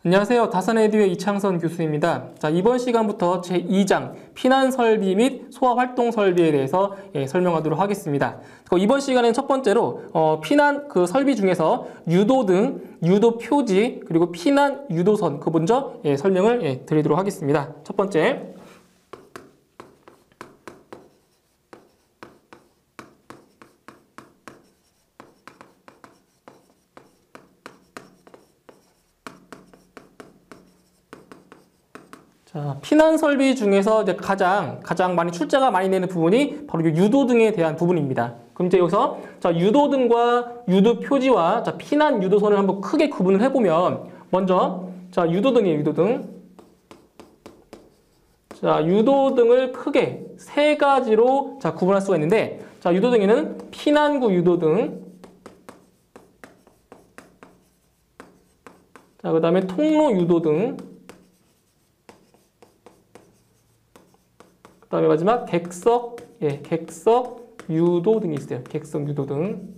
안녕하세요. 다산에듀의 이창선 교수입니다. 자, 이번 시간부터 제2장 피난 설비 및 소화 활동 설비에 대해서 설명하도록 하겠습니다. 이번 시간에는 첫 번째로 피난 설비 중에서 유도등, 유도 표지, 그리고 피난 유도선 먼저 설명을 드리도록 하겠습니다. 첫 번째. 자, 피난 설비 중에서 이제 가장 많이 출제가 많이 되는 부분이 바로 유도등에 대한 부분입니다. 그럼 이제 여기서 자, 유도등과 유도 표지와 자, 피난 유도선을 한번 크게 구분을 해보면 먼저 자, 유도등이에요. 유도등. 자, 유도등을 크게 세 가지로 자, 구분할 수가 있는데 자, 유도등에는 피난구 유도등, 자, 그다음에 통로 유도등, 그다음에 마지막 객석 유도등이 있어요. 객석 유도등.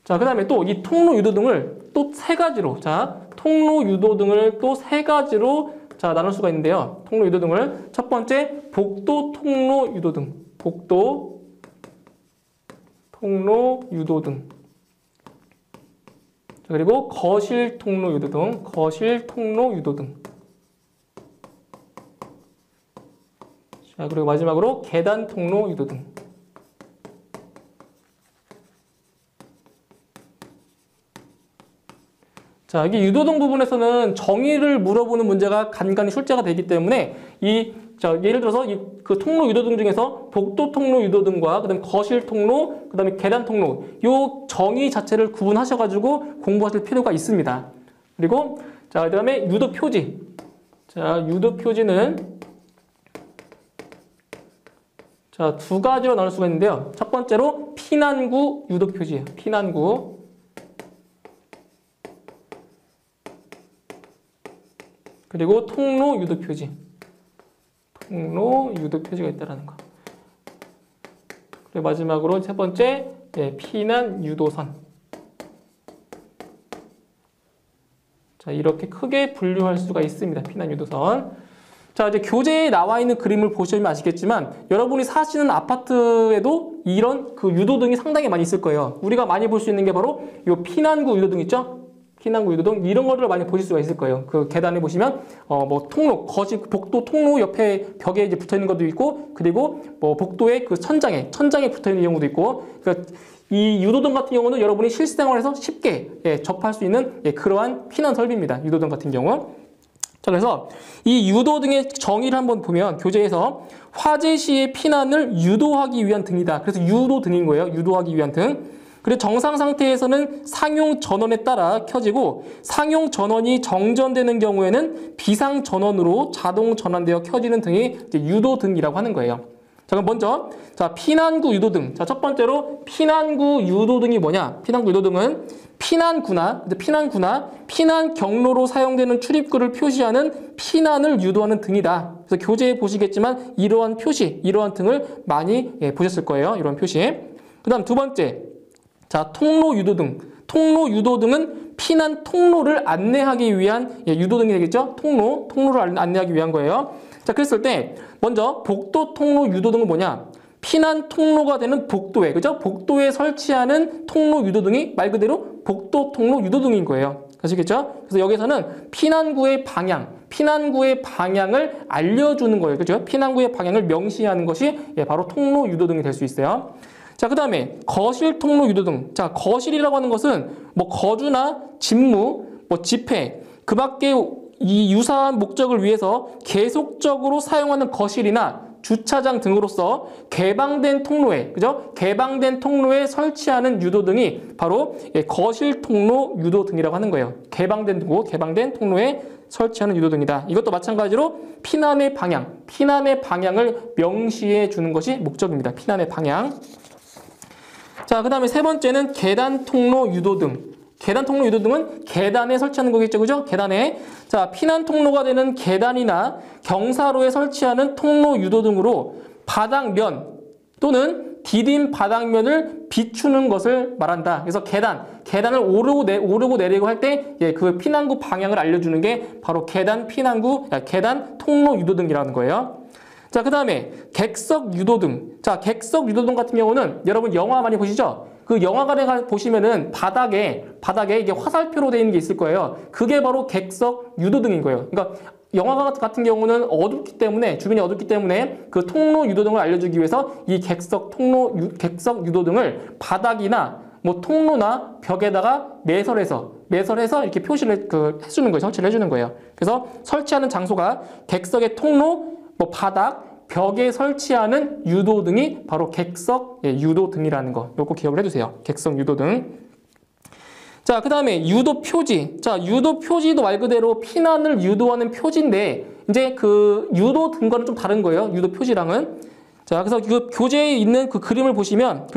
자, 그다음에 또 이 통로 유도등을 또 세 가지로 자, 통로 유도등을 또 세 가지로 자, 나눌 수가 있는데요. 통로 유도등을 첫 번째 복도 통로 유도등. 복도 통로 유도등. 자, 그리고 거실 통로 유도등. 거실 통로 유도등. 자, 그리고 마지막으로 계단 통로 유도등. 자, 이게 유도등 부분에서는 정의를 물어보는 문제가 간간히 출제가 되기 때문에 자, 예를 들어서 그 통로 유도등 중에서 복도 통로 유도등과 그다음에 거실 통로, 그다음에 계단 통로 요 정의 자체를 구분하셔가지고 공부하실 필요가 있습니다. 그리고 자, 그다음에 유도 표지. 자, 유도 표지는 자, 두 가지로 나눌 수가 있는데요. 첫 번째로 피난구 유도 표지예요. 피난구. 그리고 통로 유도 표지. 통로 유도 표지가 있다라는 거. 그리고 마지막으로 세 번째 피난 유도선. 자, 이렇게 크게 분류할 수가 있습니다. 피난 유도선. 자, 이제 교재에 나와 있는 그림을 보시면 아시겠지만 여러분이 사시는 아파트에도 이런 그 유도등이 상당히 많이 있을 거예요. 우리가 많이 볼 수 있는 게 바로 이 피난구 유도등 있죠? 피난구 유도등 이런 거를 많이 보실 수가 있을 거예요. 그 계단에 보시면 뭐 통로, 거실, 복도 통로 옆에 벽에 이제 붙어 있는 것도 있고, 그리고 뭐 복도의 그 천장에 붙어 있는 경우도 있고. 그러니까 이 유도등 같은 경우는 여러분이 실생활에서 쉽게 접할 수 있는 그러한 피난 설비입니다. 유도등 같은 경우. 자, 그래서 이 유도등의 정의를 한번 보면 교재에서 화재 시의 피난을 유도하기 위한 등이다. 그래서 유도등인 거예요. 유도하기 위한 등. 그리고 정상 상태에서는 상용 전원에 따라 켜지고 상용 전원이 정전되는 경우에는 비상 전원으로 자동 전환되어 켜지는 등이 이제 유도등이라고 하는 거예요. 자, 그럼 먼저 자, 피난구 유도등. 자, 첫 번째로 피난구 유도등이 뭐냐? 피난구 유도등은 피난구나 피난 경로로 사용되는 출입구를 표시하는 피난을 유도하는 등이다. 그래서 교재에 보시겠지만 이러한 표시, 이러한 등을 많이 보셨을 거예요. 이러한 표시. 그다음 두 번째, 자, 통로 유도등. 통로 유도등은 피난 통로를 안내하기 위한 유도등이 되겠죠? 통로를 안내하기 위한 거예요. 자, 그랬을 때 먼저 복도 통로 유도등은 뭐냐? 피난 통로가 되는 복도에, 그죠? 복도에 설치하는 통로 유도등이 말 그대로 복도 통로 유도등인 거예요. 아시겠죠? 그래서 여기서는 피난구의 방향을 알려주는 거예요. 그죠? 피난구의 방향을 명시하는 것이 바로 통로 유도등이 될 수 있어요. 자, 그 다음에 거실 통로 유도등. 자, 거실이라고 하는 것은 뭐 거주나 집무, 뭐 집회, 그 밖에 이 유사한 목적을 위해서 계속적으로 사용하는 거실이나 주차장 등으로서 개방된 통로에, 그죠? 개방된 통로에 설치하는 유도등이 바로 거실 통로 유도등이라고 하는 거예요. 개방된 통로에 설치하는 유도등이다. 이것도 마찬가지로 피난의 방향을 명시해 주는 것이 목적입니다. 피난의 방향. 자, 그 다음에 세 번째는 계단 통로 유도등. 계단 통로 유도등은 계단에 설치하는 거겠죠, 그죠? 계단에. 자, 피난 통로가 되는 계단이나 경사로에 설치하는 통로 유도등으로 바닥면 또는 디딤 바닥면을 비추는 것을 말한다. 그래서 계단을 오르고 내리고 할 때 그 피난구 방향을 알려주는 게 바로 계단 통로 유도등이라는 거예요. 자, 그 다음에 객석 유도등. 자, 객석 유도등 같은 경우는 여러분 영화 많이 보시죠? 그 영화관에 보시면은 바닥에 이게 화살표로 되어 있는 게 있을 거예요. 그게 바로 객석 유도등인 거예요. 그러니까 영화관 같은 경우는 주변이 어둡기 때문에 그 통로 유도등을 알려주기 위해서 이 객석 유도등을 바닥이나 뭐 통로나 벽에다가 매설해서 이렇게 표시를 해주는 거예요. 설치를 해주는 거예요. 그래서 설치하는 장소가 객석의 통로, 뭐 바닥, 벽에 설치하는 유도등이 바로 객석 유도등이라는 거. 요거 기억을 해주세요. 객석 유도등. 자, 그 다음에 유도 표지. 자, 유도 표지도 말 그대로 피난을 유도하는 표지인데 이제 그 유도등과는 좀 다른 거예요. 유도 표지랑은. 자, 그래서 그 교재에 있는 그 그림을 보시면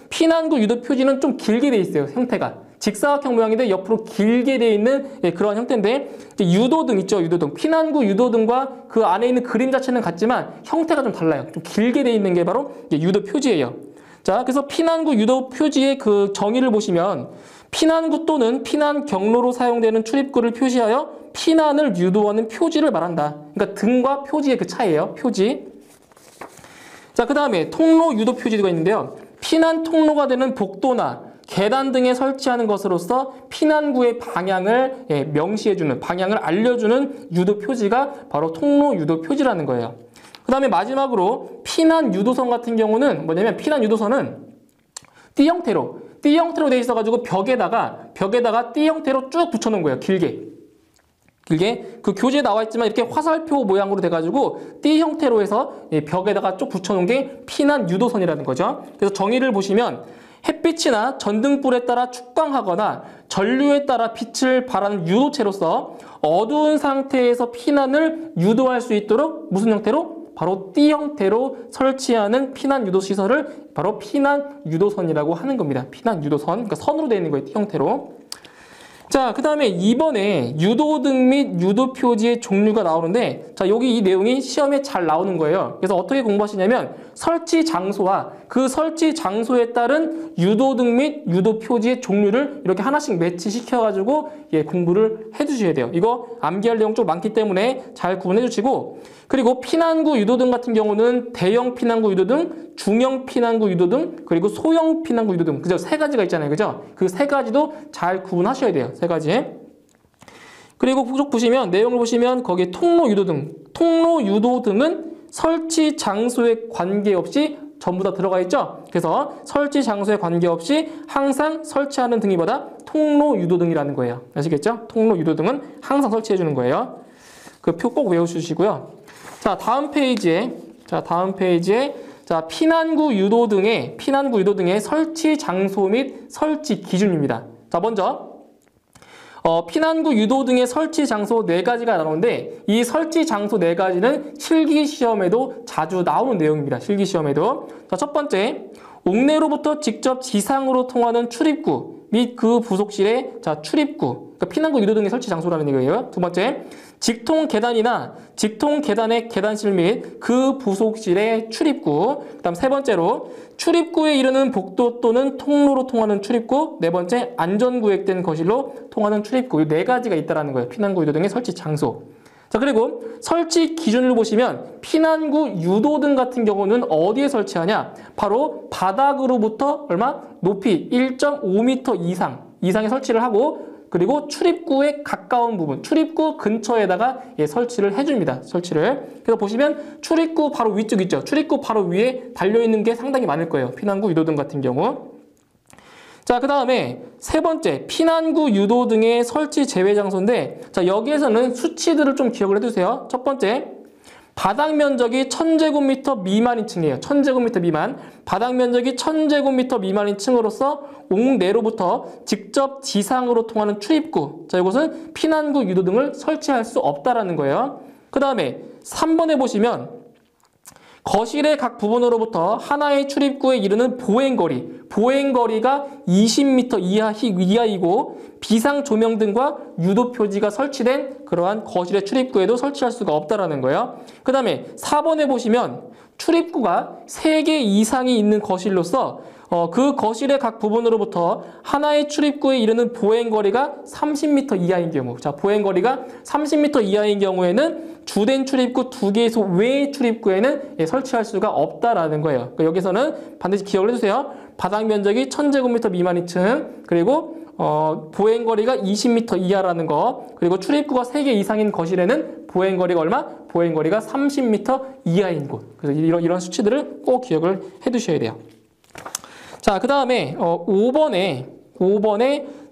피난구 유도 표지는 좀 길게 돼 있어요. 형태가. 직사각형 모양인데 옆으로 길게 돼 있는 그런 형태인데 유도등 있죠. 유도등. 피난구 유도등과 그 안에 있는 그림 자체는 같지만 형태가 좀 달라요. 좀 길게 돼 있는 게 바로 유도 표지예요. 자, 그래서 피난구 유도 표지의 그 정의를 보시면 피난구 또는 피난 경로로 사용되는 출입구를 표시하여 피난을 유도하는 표지를 말한다. 그러니까 등과 표지의 그 차이예요. 표지. 자, 그 다음에 통로 유도 표지가 있는데요. 피난 통로가 되는 복도나 계단 등에 설치하는 것으로서 피난구의 방향을 명시해주는, 방향을 알려주는 유도 표지가 바로 통로 유도 표지라는 거예요. 그 다음에 마지막으로 피난 유도선 같은 경우는 뭐냐면 피난 유도선은 띠 형태로 되어 있어가지고 벽에다가 띠 형태로 쭉 붙여놓은 거예요. 길게 그 교재에 나와 있지만 이렇게 화살표 모양으로 돼가지고 띠 형태로 해서 벽에다가 쭉 붙여놓은 게 피난 유도선이라는 거죠. 그래서 정의를 보시면 햇빛이나 전등불에 따라 축광하거나 전류에 따라 빛을 발하는 유도체로서 어두운 상태에서 피난을 유도할 수 있도록 무슨 형태로? 바로 띠 형태로 설치하는 피난 유도 시설을 바로 피난 유도선이라고 하는 겁니다. 피난 유도선, 그러니까 선으로 되어 있는 거예요. 띠 형태로. 자, 그 다음에 이번에 유도등 및 유도 표지의 종류가 나오는데, 자, 여기 이 내용이 시험에 잘 나오는 거예요. 그래서 어떻게 공부하시냐면 설치 장소와 그 설치 장소에 따른 유도등 및 유도 표지의 종류를 이렇게 하나씩 매치시켜가지고 공부를 해주셔야 돼요. 이거 암기할 내용 좀 많기 때문에 잘 구분해 주시고, 그리고 피난구 유도등 같은 경우는 대형 피난구 유도등, 중형 피난구 유도등, 그리고 소형 피난구 유도등, 그죠? 세 가지가 있잖아요. 그죠? 그 세 가지도 잘 구분하셔야 돼요. 세 가지. 그리고 쭉 보시면, 내용을 보시면 거기에 통로 유도등은 설치 장소에 관계없이 전부 다 들어가 있죠? 그래서 설치 장소에 관계없이 항상 설치하는 등이보다 통로 유도등이라는 거예요. 아시겠죠? 통로 유도등은 항상 설치해 주는 거예요. 그 표 꼭 외워주시고요. 자, 다음 페이지에 피난구 유도등의 설치 장소 및 설치 기준입니다. 자, 먼저 피난구 유도등의 설치 장소 4가지가 나오는데 이 설치 장소 4가지는 실기시험에도 자주 나오는 내용입니다. 실기시험에도. 자, 첫 번째, 옥내로부터 직접 지상으로 통하는 출입구 및 그 부속실의 출입구. 그러니까 피난구 유도등의 설치 장소라는 얘기예요. 두 번째, 직통 계단의 계단실 및 그 부속실의 출입구. 그다음 세 번째로 출입구에 이르는 복도 또는 통로로 통하는 출입구. 네 번째, 안전구획된 거실로 통하는 출입구. 이 4가지가 있다라는 거예요. 피난구 유도등의 설치 장소. 자, 그리고 설치 기준을 보시면 피난구 유도등 같은 경우는 어디에 설치하냐? 바로 바닥으로부터 얼마? 높이 1.5m 이상에 설치를 하고, 그리고 출입구에 가까운 부분, 출입구 근처에다가 설치를 해줍니다. 설치를. 그래서 보시면 출입구 바로 위쪽 있죠. 출입구 바로 위에 달려있는 게 상당히 많을 거예요. 피난구 유도등 같은 경우. 자, 그 다음에 세 번째, 피난구 유도등의 설치 제외 장소인데, 자, 여기에서는 수치들을 좀 기억을 해두세요. 첫 번째, 바닥 면적이 1000제곱미터 미만인 층이에요. 1000제곱미터 미만. 바닥 면적이 1000제곱미터 미만인 층으로서 옥내로부터 직접 지상으로 통하는 출입구. 자, 이것은 피난구 유도등을 설치할 수 없다라는 거예요. 그 다음에 3번에 보시면 거실의 각 부분으로부터 하나의 출입구에 이르는 보행거리가 20m 이하이고 비상 조명등과 유도 표지가 설치된 그러한 거실의 출입구에도 설치할 수가 없다라는 거예요. 그 다음에 4번에 보시면 출입구가 3개 이상이 있는 거실로서 그 거실의 각 부분으로부터 하나의 출입구에 이르는 보행거리가 30m 이하인 경우, 자, 보행거리가 30m 이하인 경우에는 주된 출입구 2개에서 외의 출입구에는 설치할 수가 없다라는 거예요. 그러니까 여기서는 반드시 기억을 해주세요. 바닥 면적이 1000제곱미터 미만인 층, 그리고 보행거리가 20m 이하라는 거, 그리고 출입구가 3개 이상인 거실에는 보행거리가 얼마? 보행거리가 30m 이하인 곳. 그래서 이런 수치들을 꼭 기억을 해두셔야 돼요. 자, 그 다음에 5번에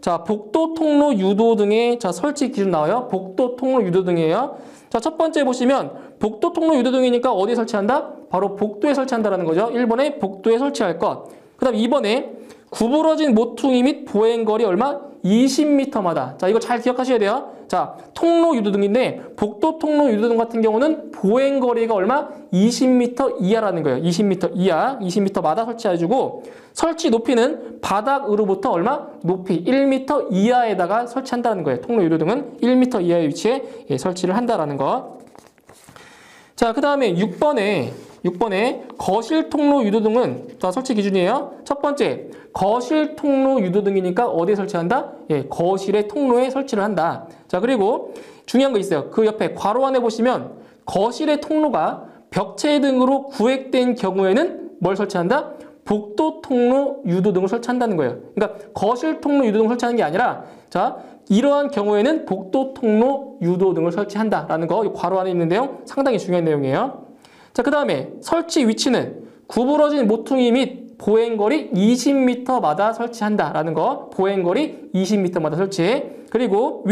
자, 복도, 통로, 유도 등의 자, 설치 기준 나와요. 복도, 통로, 유도 등이에요. 자, 첫 번째 보시면 복도, 통로, 유도 등이니까 어디에 설치한다? 바로 복도에 설치한다라는 거죠. 1번에 복도에 설치할 것. 그 다음 2번에 구부러진 모퉁이 및 보행거리 얼마? 20m마다. 자, 이거 잘 기억하셔야 돼요. 자, 통로, 유도등인데 복도, 통로, 유도등 같은 경우는 보행거리가 얼마? 20m 이하라는 거예요. 20m 이하, 20m마다 설치해주고 설치 높이는 바닥으로부터 얼마? 높이 1m 이하에다가 설치한다는 거예요. 통로, 유도등은 1m 이하의 위치에 설치를 한다라는 거. 자, 그 다음에 6번에 거실, 통로, 유도등은 자, 설치 기준이에요. 첫 번째, 거실, 통로, 유도등이니까 어디에 설치한다? 예, 거실의 통로에 설치를 한다. 자, 그리고 중요한 거 있어요. 그 옆에 괄호 안에 보시면 거실의 통로가 벽체 등으로 구획된 경우에는 뭘 설치한다? 복도, 통로, 유도등을 설치한다는 거예요. 그러니까 거실, 통로, 유도등을 설치하는 게 아니라 자, 이러한 경우에는 복도, 통로, 유도등을 설치한다라는 거 괄호 안에 있는 내용 상당히 중요한 내용이에요. 자, 그 다음에 설치 위치는 구부러진 모퉁이 및 보행거리 20m마다 설치한다라는 거. 보행거리 20m마다 설치. 그리고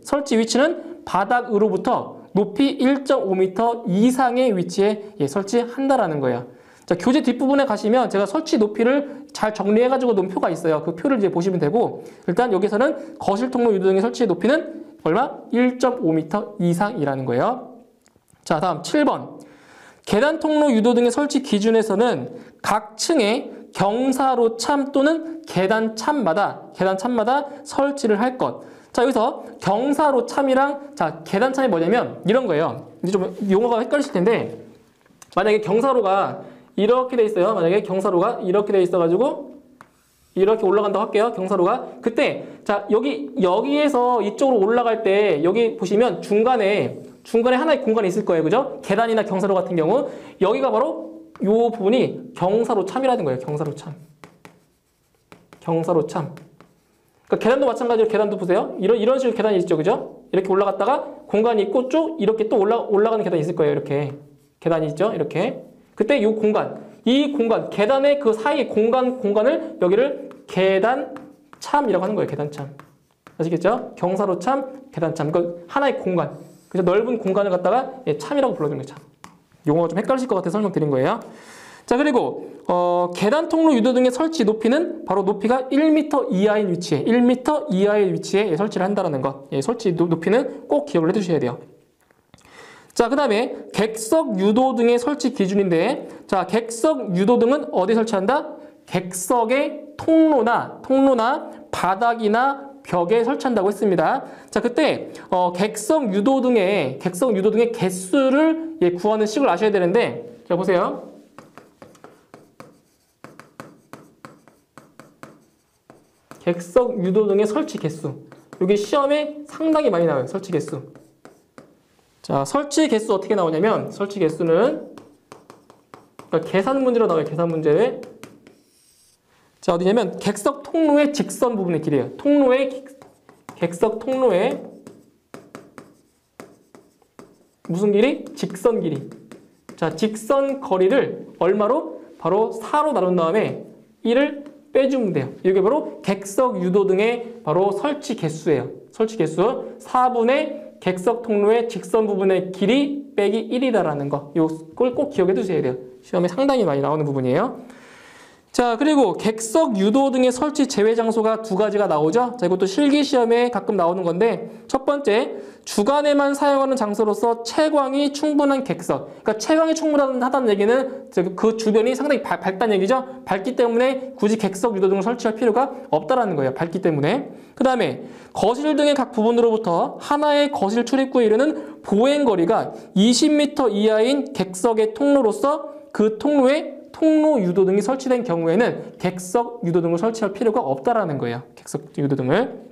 설치 위치는 바닥으로부터 높이 1.5m 이상의 위치에 설치한다라는 거예요. 자, 교재 뒷부분에 가시면 제가 설치 높이를 잘 정리해가지고 놓은 표가 있어요. 그 표를 이제 보시면 되고, 일단 여기서는 거실, 통로, 유도 등의 설치 높이는 얼마? 1.5m 이상이라는 거예요. 자, 다음 7번. 계단, 통로, 유도 등의 설치 기준에서는 각 층에 경사로 참 또는 계단 참마다 설치를 할 것. 자, 여기서 경사로 참이랑 자, 계단 참이 뭐냐면 이런 거예요. 이제 좀 용어가 헷갈리실 텐데, 만약에 경사로가 이렇게 돼 있어요. 만약에 경사로가 이렇게 돼 있어가지고 이렇게 올라간다고 할게요. 경사로가. 그때 자, 여기에서 이쪽으로 올라갈 때 여기 보시면 중간에 하나의 공간이 있을 거예요. 그죠? 계단이나 경사로 같은 경우 여기가 바로 이 부분이 경사로 참이라는 거예요. 경사로 참. 그러니까 계단도 마찬가지로 계단도 보세요. 이런 식으로 계단이 있죠. 그죠? 이렇게 올라갔다가 공간이 있고 쭉 이렇게 또 올라가는 계단이 있을 거예요. 이렇게. 계단이 있죠. 이렇게. 그때 이 공간, 계단의 그 사이 공간을 여기를 계단참이라고 하는 거예요. 계단참. 아시겠죠? 경사로 참, 계단참. 그러니까 하나의 공간. 그래서 넓은 공간을 갖다가 참이라고 불러주는 거죠. 용어가 좀 헷갈리실 것 같아서 설명드린 거예요. 자, 그리고 계단, 통로, 유도 등의 설치 높이는 바로 높이가 1m 이하의 위치에 설치를 한다는 것. 설치 높이는 꼭 기억을 해두셔야 돼요. 자, 그 다음에 객석, 유도 등의 설치 기준인데, 자, 객석, 유도 등은 어디에 설치한다? 객석의 통로나 바닥이나 벽에 설치한다고 했습니다. 자, 그때 객석, 유도 등의 개수를 구하는 식을 아셔야 되는데, 자, 보세요. 객석, 유도 등의 설치 개수. 여기 시험에 상당히 많이 나와요. 설치 개수. 자, 설치 개수 어떻게 나오냐면, 설치 개수는 그러니까 계산 문제로 나와요. 계산 문제. 자, 어디냐면 객석 통로의 직선 부분의 길이에요. 객석 통로의 무슨 길이? 직선 길이. 자, 직선 거리를 얼마로? 바로 4로 나눈 다음에 1을 빼주면 돼요. 이게 바로 객석, 유도 등의 바로 설치 개수예요. 설치 개수 4분의 객석 통로의 직선 부분의 길이 빼기 1이다라는 거. 이걸 꼭 기억해 두셔야 돼요. 시험에 상당히 많이 나오는 부분이에요. 자, 그리고 객석 유도 등의 설치 제외 장소가 두 가지가 나오죠. 자, 이것도 실기시험에 가끔 나오는 건데, 첫 번째, 주간에만 사용하는 장소로서 채광이 충분한 객석. 그러니까 채광이 충분하다는 얘기는 그 주변이 상당히 밝다는 얘기죠. 밝기 때문에 굳이 객석 유도 등을 설치할 필요가 없다라는 거예요. 밝기 때문에. 그 다음에 거실 등의 각 부분으로부터 하나의 거실 출입구에 이르는 보행거리가 20m 이하인 객석의 통로로서 그 통로에 통로 유도등이 설치된 경우에는 객석 유도등을 설치할 필요가 없다라는 거예요. 객석 유도등을.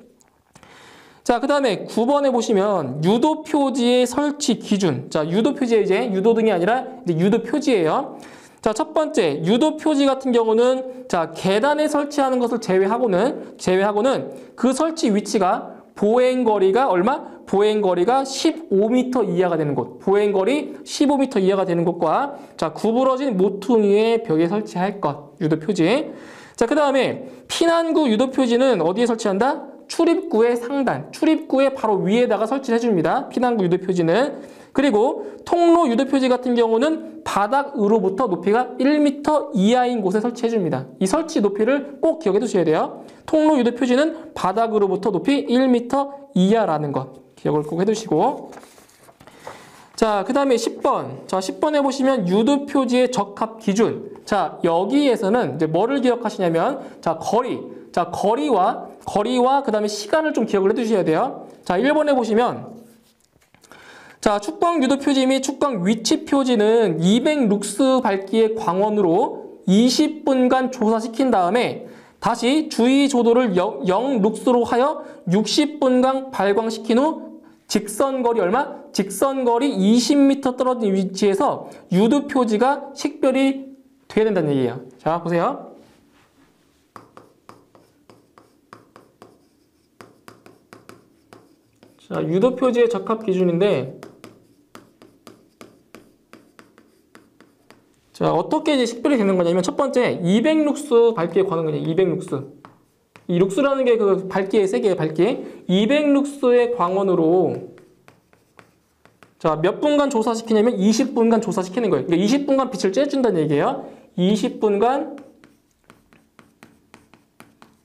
자, 그 다음에 9번에 보시면 유도 표지의 설치 기준. 자, 유도 표지에 이제 유도등이 아니라 이제 유도 표지예요. 자, 첫 번째 유도 표지 같은 경우는 자, 계단에 설치하는 것을 제외하고는 그 설치 위치가 보행거리가 얼마? 보행거리가 15m 이하가 되는 곳. 보행거리 15m 이하가 되는 곳과 자, 구부러진 모퉁이의 벽에 설치할 것. 유도 표지. 자, 그 다음에 피난구 유도 표지는 어디에 설치한다? 출입구의 상단. 출입구의 바로 위에다가 설치를 해줍니다. 피난구 유도 표지는. 그리고 통로 유도 표지 같은 경우는 바닥으로부터 높이가 1m 이하인 곳에 설치해줍니다. 이 설치 높이를 꼭 기억해 두셔야 돼요. 통로 유도 표지는 바닥으로부터 높이 1m 이하라는 것 기억을 꼭 해두시고. 자, 그 다음에 10번. 자, 10번에 보시면 유도 표지의 적합 기준. 자, 여기에서는 이제 뭐를 기억하시냐면 자, 거리와 그 다음에 시간을 좀 기억을 해두셔야 돼요. 자, 1번에 보시면 자, 축광 유도 표지 및 축광 위치 표지는 200룩스 밝기의 광원으로 20분간 조사시킨 다음에 다시 주위 조도를 0룩스로 하여 60분간 발광시킨 후 직선거리 얼마? 직선거리 20m 떨어진 위치에서 유도 표지가 식별이 돼야 된다는 얘기예요. 자, 보세요. 자, 유도 표지의 적합 기준인데 자, 어떻게 이제 식별이 되는 거냐면 첫 번째 200룩스 밝기에 관한 거냐. 200룩스. 이 룩스라는 게 그 밝기의 세기예요. 밝기. 200룩스의 광원으로 자, 몇 분간 조사시키냐면 20분간 조사시키는 거예요. 그러니까 20분간 빛을 쬐준다는 얘기예요. 20분간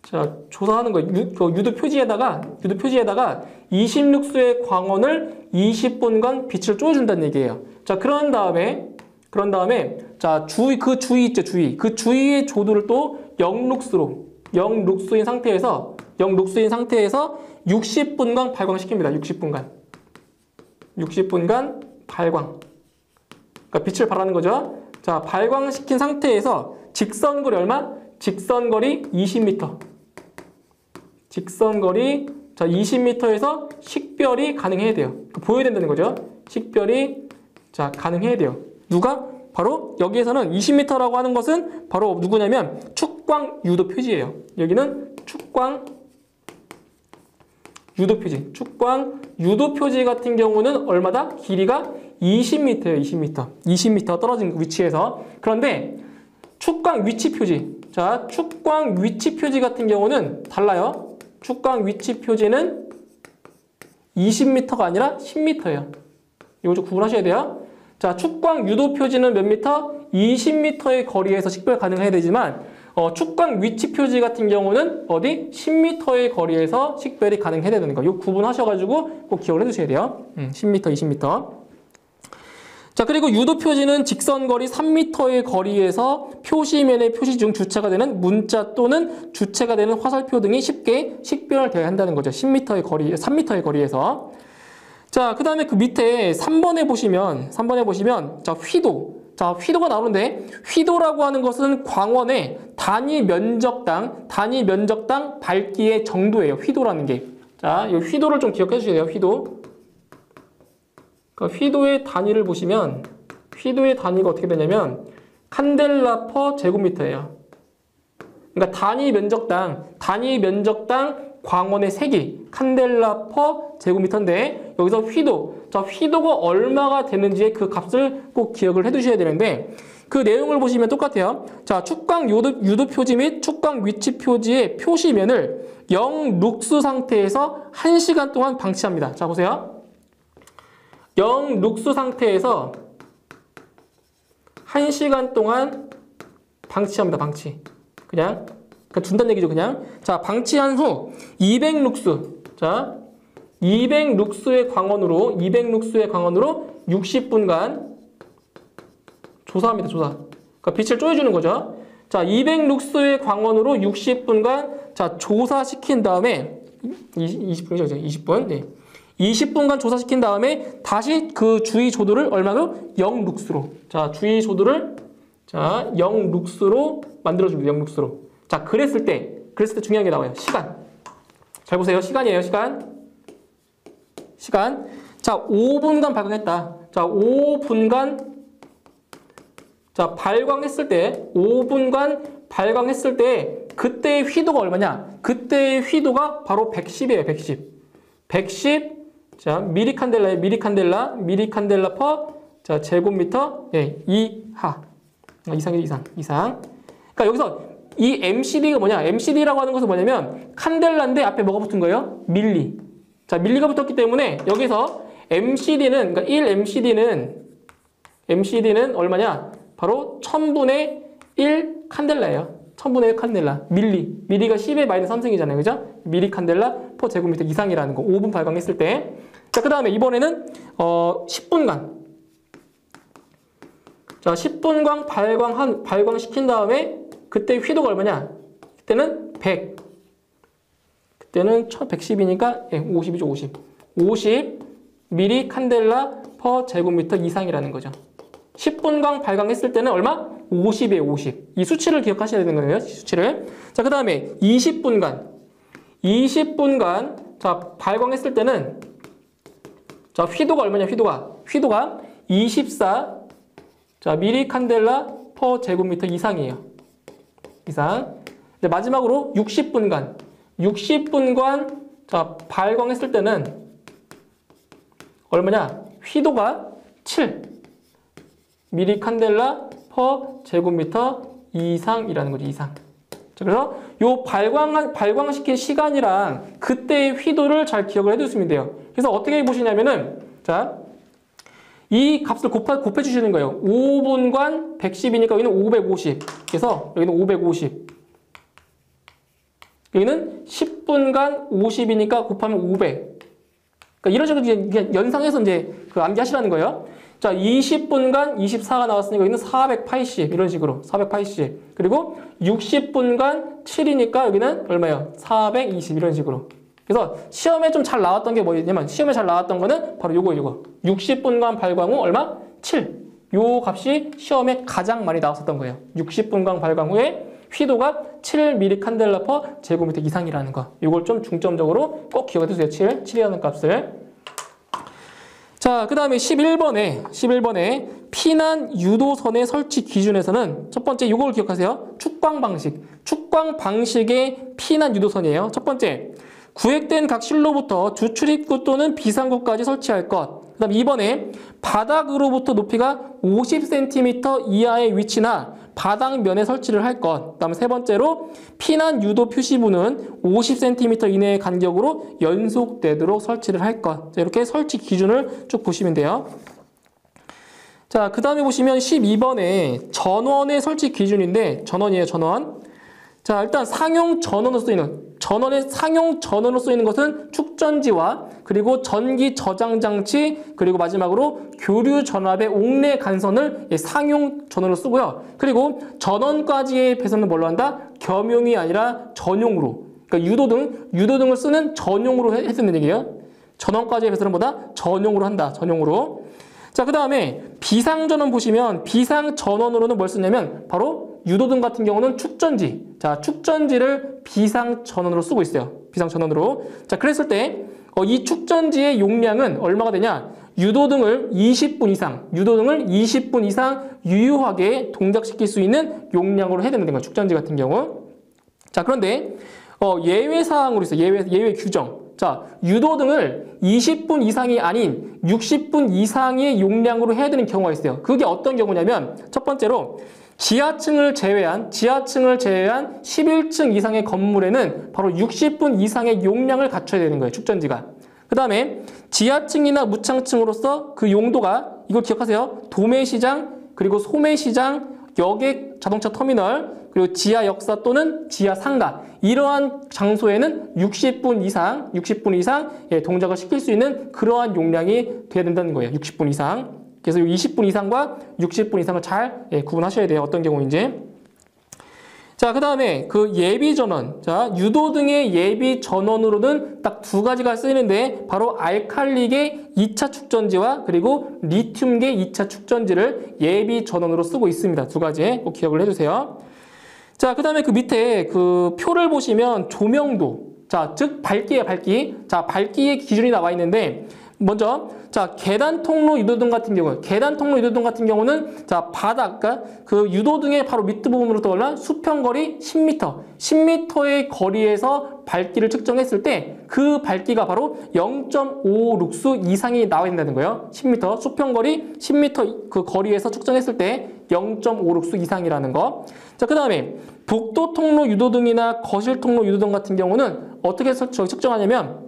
자, 조사하는 거예요. 유도 표지에다가 20룩스의 광원을 20분간 빛을 쬐준다는 얘기예요. 자, 그런 다음에 자, 그 주위 있죠, 주위. 그 주위의 조도를 또 0룩스인 상태에서 60분간 발광시킵니다. 60분간 발광. 그러니까 빛을 발하는 거죠. 자, 발광시킨 상태에서 직선거리 얼마? 직선거리 20m. 직선거리 자, 20m에서 식별이 가능해야 돼요. 보여야 된다는 거죠. 식별이 자, 가능해야 돼요. 누가? 바로 여기에서는 20m라고 하는 것은 바로 누구냐면 축광 유도 표지예요. 여기는 축광 유도 표지. 축광 유도 표지 같은 경우는 얼마다? 길이가 20m예요. 20m 떨어진 위치에서. 그런데 축광 위치 표지. 자, 축광 위치 표지 같은 경우는 달라요. 축광 위치 표지는 20m가 아니라 10m예요. 이거 좀 구분하셔야 돼요. 자, 축광 유도 표지는 몇 미터? 20m의 거리에서 식별 가능해야 되지만 축광 위치 표지 같은 경우는 어디? 10m의 거리에서 식별이 가능해야 되는 거. 이거 구분하셔가지고 꼭 기억을 해두셔야 돼요. 10m, 20m. 자, 그리고 유도 표지는 직선거리 3m의 거리에서 표시면의 표시 중 주체가 되는 문자 또는 주체가 되는 화살표 등이 쉽게 식별되어야 한다는 거죠. 10m의 거리, 3m의 거리에서. 자, 그 다음에 그 밑에 3번에 보시면 자, 휘도. 자, 휘도가 나오는데 휘도라고 하는 것은 광원의 단위 면적당 밝기의 정도예요. 휘도라는 게. 자, 이 휘도를 좀 기억해 주셔야 돼요. 휘도. 그러니까 휘도의 단위를 보시면 휘도의 단위가 어떻게 되냐면 칸델라 퍼 제곱미터예요. 그러니까 단위 면적당 광원의 세기 칸델라 퍼 제곱미터인데 여기서 휘도. 자, 휘도가 얼마가 되는지의 그 값을 꼭 기억을 해 두셔야 되는데 그 내용을 보시면 똑같아요. 자, 축광 유도 표지 및 축광 위치 표지의 표시면을 0룩스 상태에서 1시간 동안 방치합니다. 자, 보세요. 0룩스 상태에서 1시간 동안 방치합니다. 방치. 그냥 준다는 얘기죠, 그냥. 자, 방치한 후 200룩스. 자, 200룩스의 광원으로 60분간 조사합니다, 조사. 그러니까 빛을 쪼여주는 거죠. 자, 200룩스의 광원으로 60분간 자, 조사시킨 다음에 20분이죠, 20분. 네. 20분간 조사시킨 다음에 다시 그 주위 조도를 얼마로? 0룩스로. 자, 주위 조도를 자, 0룩스로 만들어줍니다. 0룩스로. 자, 그랬을 때 중요한 게 나와요. 시간. 잘 보세요. 시간이에요, 시간. 자, 5분간 발광했다. 자, 5분간 자, 발광했을 때 5분간 발광했을 때 그때의 휘도가 얼마냐? 그때의 휘도가 바로 110이에요. 110. 자, 미리칸델라 퍼 자, 제곱미터 예, 이하. 이상. 그러니까 여기서 이 MCD가 뭐냐? MCD라고 하는 것은 뭐냐면 칸델라인데 앞에 뭐가 붙은 거예요? 밀리. 자, 밀리가 붙었기 때문에 여기서 MCD는 그러니까 1MCD는 얼마냐? 바로 1000분의 1 칸델라예요. 1000분의 1 칸델라. 밀리가 10의 마이너스 3승이잖아요. 그죠? 미리 칸델라 퍼 제곱미터 이상이라는 거. 5분 발광했을 때. 자, 그 다음에 이번에는 10분간. 자, 10분간 발광시킨 다음에 그때 휘도가 얼마냐? 그때는 100. 그때는 1110이니까 예, 50이죠, 50. 50 미리 칸델라 퍼 제곱미터 이상이라는 거죠. 10분간 발광했을 때는 얼마? 50이에요, 50. 이 수치를 기억하셔야 되는 거예요, 이 수치를. 자, 그 다음에 20분간. 자, 발광했을 때는 자, 휘도가 얼마냐, 휘도가 24 자, 미리 칸델라 퍼 제곱미터 이상이에요. 이상. 이제 마지막으로 60분간 자, 발광했을 때는 얼마냐? 휘도가 7 미리 칸델라 퍼 제곱미터 이상이라는 거죠, 이상. 자, 그래서 요 발광시킨 시간이랑 그때의 휘도를 잘 기억을 해두시면 돼요. 그래서 어떻게 보시냐면은, 자, 이 값을 곱해 주시는 거예요. 5분간 110이니까 여기는 550. 그래서 여기는 550. 여기는 10분간 50이니까 곱하면 500. 그러니까 이런 식으로 그냥 연상해서 이제 그 암기하시라는 거예요. 자, 20분간 24가 나왔으니까 여기는 480. 이런 식으로 480. 그리고 60분간 7이니까 여기는 얼마예요? 420. 이런 식으로. 그래서 시험에 좀 잘 나왔던 게 뭐였냐면 시험에 잘 나왔던 거는 바로 요거 60분간 발광 후 얼마? 7. 요 값이 시험에 가장 많이 나왔었던 거예요. 60분간 발광 후에 휘도가 7 칸델라 퍼 제곱미터 이상이라는 거. 요걸 좀 중점적으로 꼭 기억해 두세요. 7이라는 값을. 자, 그 다음에 11번에 피난 유도선의 설치 기준에서는 첫 번째 요걸 기억하세요. 축광 방식의 피난 유도선이에요. 첫 번째, 구획된 각 실로부터 주 출입구 또는 비상구까지 설치할 것. 그 다음 2번에 바닥으로부터 높이가 50cm 이하의 위치나 바닥면에 설치를 할 것. 그 다음 세 번째로 피난 유도 표시부는 50cm 이내의 간격으로 연속되도록 설치를 할 것. 자, 이렇게 설치 기준을 쭉 보시면 돼요. 자, 그 다음에 보시면 12번에 전원의 설치 기준인데 전원이에요, 전원. 자, 일단 상용 전원으로 쓰이는 것은 축전지와 그리고 전기 저장 장치 그리고 마지막으로 교류 전압의 옥내 간선을 상용 전원으로 쓰고요. 그리고 전원까지의 배선은 뭘로 한다? 겸용이 아니라 전용으로. 그러니까 유도등을 쓰는 전용으로 했다는 얘기예요. 전원까지의 배선은 뭐다? 전용으로 한다. 전용으로. 자, 그 다음에 비상전원 보시면 비상전원으로는 뭘 쓰냐면 바로 유도등 같은 경우는 축전지. 자, 축전지를 비상전원으로 쓰고 있어요. 비상전원으로. 자, 그랬을 때 이 축전지의 용량은 얼마가 되냐? 유도등을 20분 이상 유효하게 동작시킬 수 있는 용량으로 해야 되는 거예요. 축전지 같은 경우. 자, 그런데 예외 사항으로 있어요. 예외 규정. 자, 유도등을 20분 이상이 아닌 60분 이상의 용량으로 해야 되는 경우가 있어요. 그게 어떤 경우냐면 첫 번째로 지하층을 제외한 11층 이상의 건물에는 바로 60분 이상의 용량을 갖춰야 되는 거예요. 축전지가. 그 다음에 지하층이나 무창층으로서 그 용도가 이걸 기억하세요. 도매시장 그리고 소매시장 여객 자동차 터미널 그리고 지하 역사 또는 지하 상가 이러한 장소에는 60분 이상 예, 동작을 시킬 수 있는 그러한 용량이 돼야 된다는 거예요. 60분 이상. 그래서 20분 이상과 60분 이상을 잘 예, 구분하셔야 돼요. 어떤 경우인지. 자, 그 다음에 그 예비 전원. 자, 유도 등의 예비 전원으로는 딱 두 가지가 쓰이는데 바로 알칼리계 2차 축전지와 그리고 리튬계 2차 축전지를 예비 전원으로 쓰고 있습니다. 두 가지 꼭 기억을 해주세요. 자, 그 다음에 그 밑에 그 표를 보시면 조명도. 자, 즉 밝기예요, 밝기. 자, 밝기의 기준이 나와 있는데 먼저 자 계단 통로 유도등 같은 경우는 자 바닥 그 유도등의 바로 밑부분으로 떠올라 수평거리 10m 10m의 거리에서 밝기를 측정했을 때 그 밝기가 바로 0.5 룩스 이상이 나와야 된다는 거예요. 10m 수평거리 10m 그 거리에서 측정했을 때 0.5 룩스 이상이라는 거. 자, 그 다음에 복도 통로 유도등이나 거실 통로 유도등 같은 경우는 어떻게 측정하냐면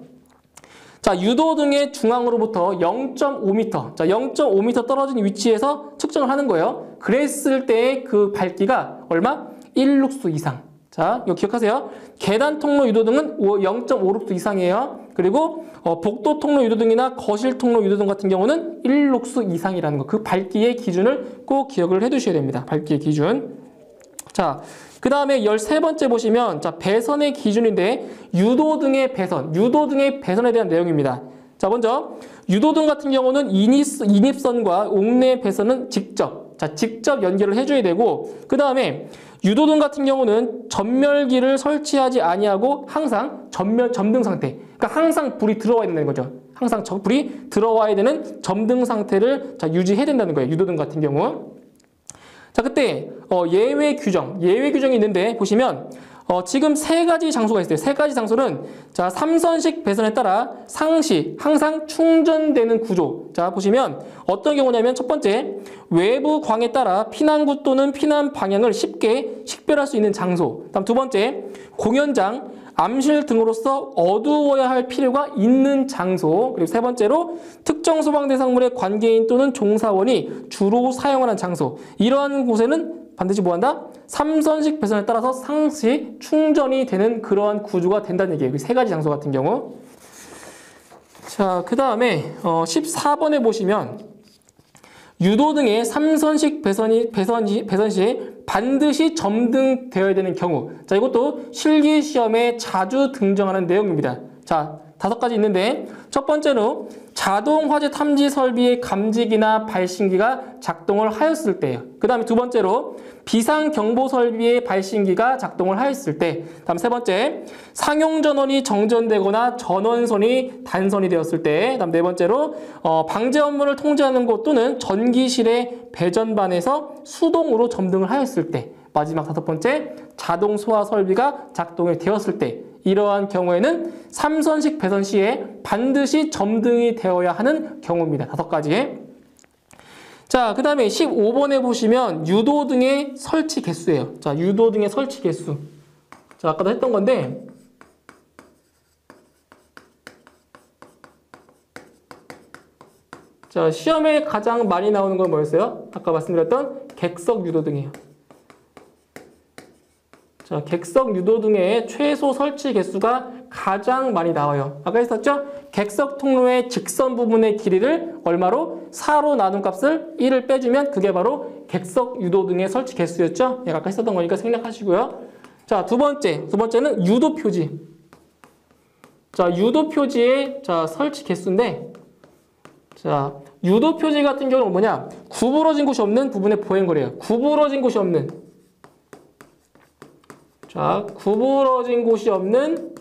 자, 유도등의 중앙으로부터 0.5m, 자, 0.5m 떨어진 위치에서 측정을 하는 거예요. 그랬을 때의 그 밝기가 얼마? 1룩스 이상. 자, 이거 기억하세요. 계단 통로 유도등은 0.5룩스 이상이에요. 그리고 복도 통로 유도등이나 거실 통로 유도등 같은 경우는 1룩스 이상이라는 거. 그 밝기의 기준을 꼭 기억을 해 두셔야 됩니다. 밝기의 기준. 자, 그 다음에 13번째 보시면 자 배선의 기준인데 유도등의 배선에 대한 내용입니다. 자, 먼저 유도등 같은 경우는 인입선과 옥내 배선은 직접 연결을 해줘야 되고 그 다음에 유도등 같은 경우는 전멸기를 설치하지 아니하고 항상 점등 상태, 그러니까 항상 불이 들어와야 된다는 거죠. 항상 불이 들어와야 되는 점등 상태를 자 유지해야 된다는 거예요. 유도등 같은 경우. 자, 그때 예외 규정이 있는데 보시면 지금 세 가지 장소가 있어요. 세 가지 장소는 자 삼선식 배선에 따라 상시 항상 충전되는 구조. 자, 보시면 어떤 경우냐면 첫 번째 외부 광에 따라 피난구 또는 피난 방향을 쉽게 식별할 수 있는 장소. 다음 두 번째 공연장, 암실 등으로서 어두워야 할 필요가 있는 장소. 그리고 세 번째로 특정 소방 대상물의 관계인 또는 종사원이 주로 사용하는 장소. 이러한 곳에는 반드시 뭐한다? 삼선식 배선에 따라서 상시 충전이 되는 그러한 구조가 된다는 얘기예요. 세 가지 장소 같은 경우. 자, 그 다음에 14번에 보시면 유도등의 삼선식 배선 시 반드시 점등되어야 되는 경우. 자, 이것도 실기시험에 자주 등장하는 내용입니다. 자, 5가지 있는데 첫 번째로 자동 화재 탐지 설비의 감지기나 발신기가 작동을 하였을 때예요. 그 다음에 두 번째로 비상 경보 설비의 발신기가 작동을 하였을 때. 다음 세 번째 상용 전원이 정전되거나 전원선이 단선이 되었을 때. 다음 네 번째로 방제 업무를 통제하는 곳 또는 전기실의 배전반에서 수동으로 점등을 하였을 때. 마지막 5번째 자동 소화 설비가 작동이 되었을 때. 이러한 경우에는 삼선식 배선 시에 반드시 점등이 되어야 하는 경우입니다. 5가지. 자, 그 다음에 15번에 보시면 유도등의 설치 개수예요. 자, 유도등의 설치 개수. 자, 아까도 했던 건데 자, 시험에 가장 많이 나오는 건 뭐였어요? 아까 말씀드렸던 객석 유도등이에요. 자, 객석 유도등의 최소 설치 개수가 가장 많이 나와요. 아까 했었죠? 객석 통로의 직선 부분의 길이를 얼마로? 4로 나눈 값을 1을 빼주면 그게 바로 객석 유도등의 설치 개수였죠? 아까 했었던 거니까 생략하시고요. 자, 두 번째는 유도 표지. 자, 유도 표지의 설치 개수인데 자, 유도 표지 같은 경우는 뭐냐? 구부러진 곳이 없는 부분의 보행거리예요. 구부러진 곳이 없는 자, 구부러진 곳이 없는